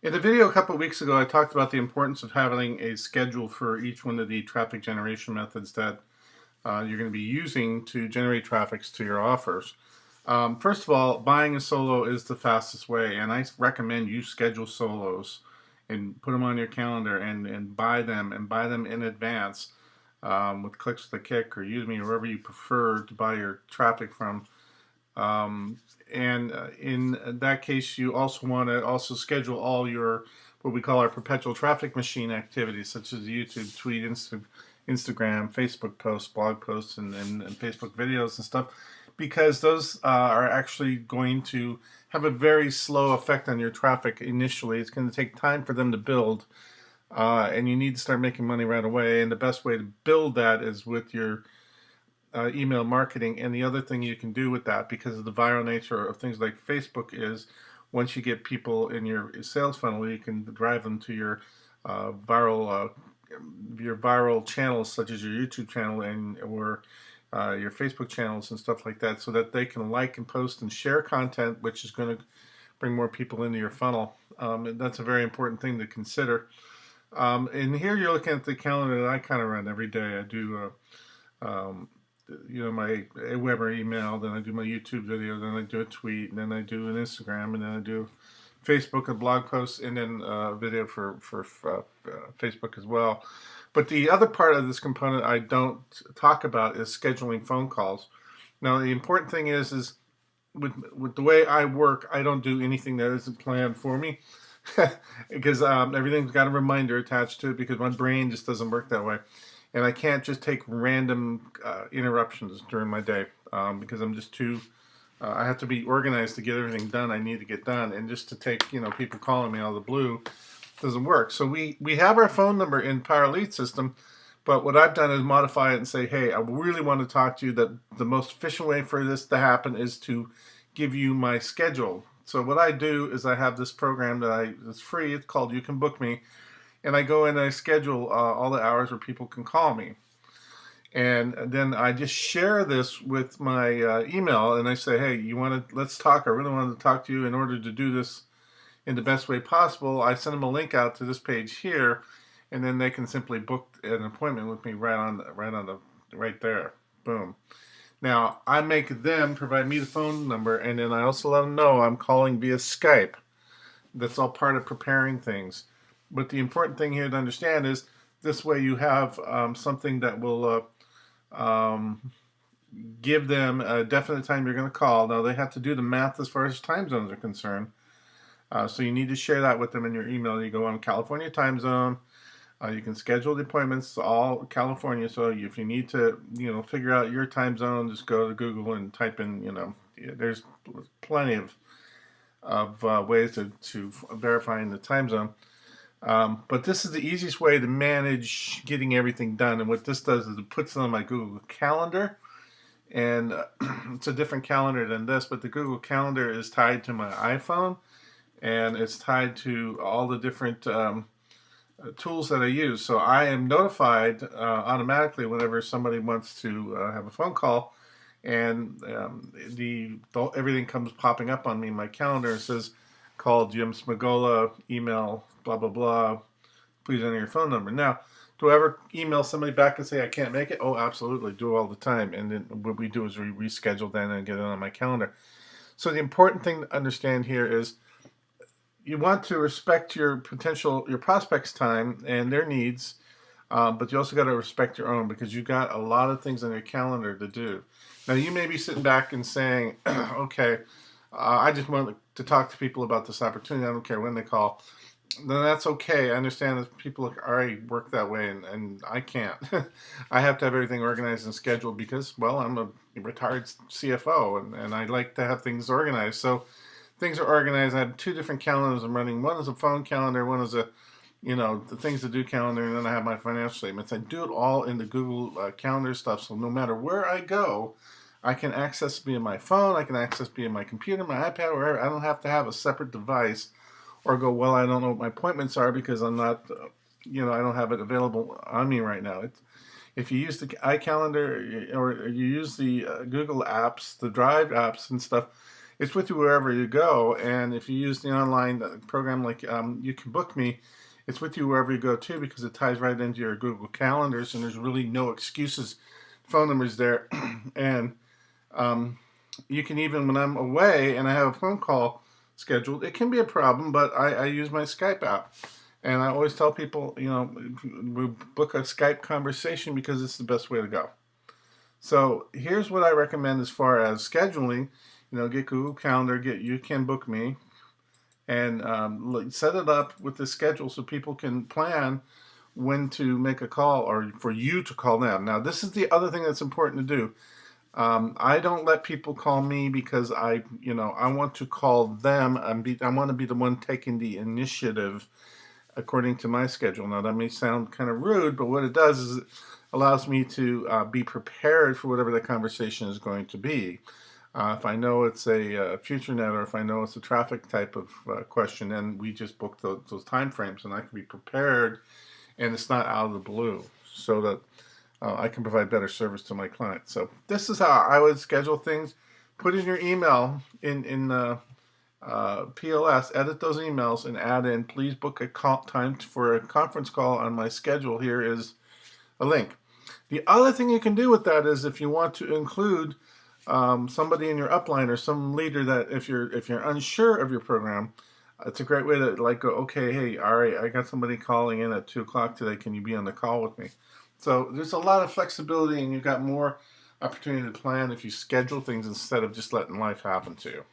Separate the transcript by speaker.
Speaker 1: In a video a couple of weeks ago, I talked about the importance of having a schedule for each one of the traffic generation methods that you're going to be using to generate traffics to your offers. First of all, buying a solo is the fastest way, and I recommend you schedule solos and put them on your calendar and buy them in advance with Clicks with a Kick or Udemy or wherever you prefer to buy your traffic from. And in that case, you also want to also schedule all your what we call our perpetual traffic machine activities, such as YouTube, tweet, Instagram, Facebook posts, blog posts, and Facebook videos and stuff, because those are actually going to have a very slow effect on your traffic initially. It's going to take time for them to build, and you need to start making money right away. And the best way to build that is with your email marketing. And the other thing you can do with that, because of the viral nature of things like Facebook, is once you get people in your sales funnel, you can drive them to uh, viral uh, your viral channels, such as your YouTube channel or your Facebook channels and stuff like that, so that they can like and post and share content, which is going to bring more people into your funnel. And that's a very important thing to consider. And here you're looking at the calendar that I kind of run every day. I do my Weber email, then I do my YouTube video, then I do a tweet, and then I do an Instagram, and then I do Facebook and blog posts, and then video for Facebook as well. But the other part of this component I don't talk about is scheduling phone calls. Now the important thing is with the way I work, I don't do anything that isn't planned for me. Because everything's got a reminder attached to it, because my brain just doesn't work that way, and I can't just take random interruptions during my day, because I'm just too. I have to be organized to get everything done I need to get done, and just to take people calling me out of the blue doesn't work. So we have our phone number in Power Lead System, but what I've done is modify it and say, hey, I really want to talk to you. That the most efficient way for this to happen is to give you my schedule. So what I do is I have this program it's free. It's called You Can Book Me, and I go in and I schedule all the hours where people can call me. And then I just share this with my email, and I say, hey, let's talk. I really wanted to talk to you. In order to do this in the best way possible, I send them a link out to this page here, and then they can simply book an appointment with me right there. Boom. Now, I make them provide me the phone number, and then I also let them know I'm calling via Skype. That's all part of preparing things. But the important thing here to understand is this way you have something that will give them a definite time you're going to call. Now, they have to do the math as far as time zones are concerned. So you need to share that with them in your email. You go on California time zone. You can schedule the appointments all California. So if you need to, figure out your time zone, just go to Google and type in, there's plenty of ways to verifying the time zone. But this is the easiest way to manage getting everything done. And what this does is it puts it on my Google Calendar. And it's a different calendar than this, but the Google Calendar is tied to my iPhone, and it's tied to all the different tools that I use. So I am notified automatically whenever somebody wants to have a phone call, and everything comes popping up on me in my calendar. It says, call Jim Smagola, email, blah, blah, blah. Please enter your phone number. Now, do I ever email somebody back and say I can't make it? Oh, absolutely. Do it all the time. And then what we do is we reschedule then and get it on my calendar. So the important thing to understand here is you want to respect your prospects' time and their needs, but you also got to respect your own, because you got a lot of things on your calendar to do. Now, you may be sitting back and saying, okay, I just want to talk to people about this opportunity. I don't care when they call. Then that's okay. I understand that people already work that way, and I can't. I have to have everything organized and scheduled because, well, I'm a retired CFO, and I like to have things organized. So things are organized. I have two different calendars I'm running. One is a phone calendar. One is the things to do calendar, and then I have my financial statements. I do it all in the Google Calendar stuff. So no matter where I go, I can access via my phone. I can access via my computer, my iPad, wherever. I don't have to have a separate device or go, well, I don't know what my appointments are because I'm not, I don't have it available on me right now. If you use the iCalendar or you use the Google apps, the Drive apps and stuff, it's with you wherever you go. And if you use the online program like You Can Book Me, it's with you wherever you go too, because it ties right into your Google Calendars, and there's really no excuses. Phone numbers there, and you can, even when I'm away and I have a phone call scheduled, it can be a problem, but I use my Skype app. And I always tell people, we book a Skype conversation because it's the best way to go. So here's what I recommend as far as scheduling. Get Google Calendar, get You Can Book Me, and set it up with the schedule so people can plan when to make a call or for you to call them. Now, this is the other thing that's important to do. I don't let people call me because I want to call them. I want to be the one taking the initiative according to my schedule. Now, that may sound kind of rude, but what it does is it allows me to be prepared for whatever the conversation is going to be. If I know it's a FutureNet, or if I know it's a traffic type of question, then we just book those time frames, and I can be prepared, and it's not out of the blue, so that I can provide better service to my clients. So this is how I would schedule things. Put in your email in PLS, edit those emails, and add in, please book a time for a conference call on my schedule. Here is a link. The other thing you can do with that is, if you want to include somebody in your upline or some leader, that if you're unsure of your program, it's a great way to go, okay, hey, all right, I got somebody calling in at 2 o'clock today. Can you be on the call with me? So there's a lot of flexibility, and you've got more opportunity to plan if you schedule things instead of just letting life happen to you.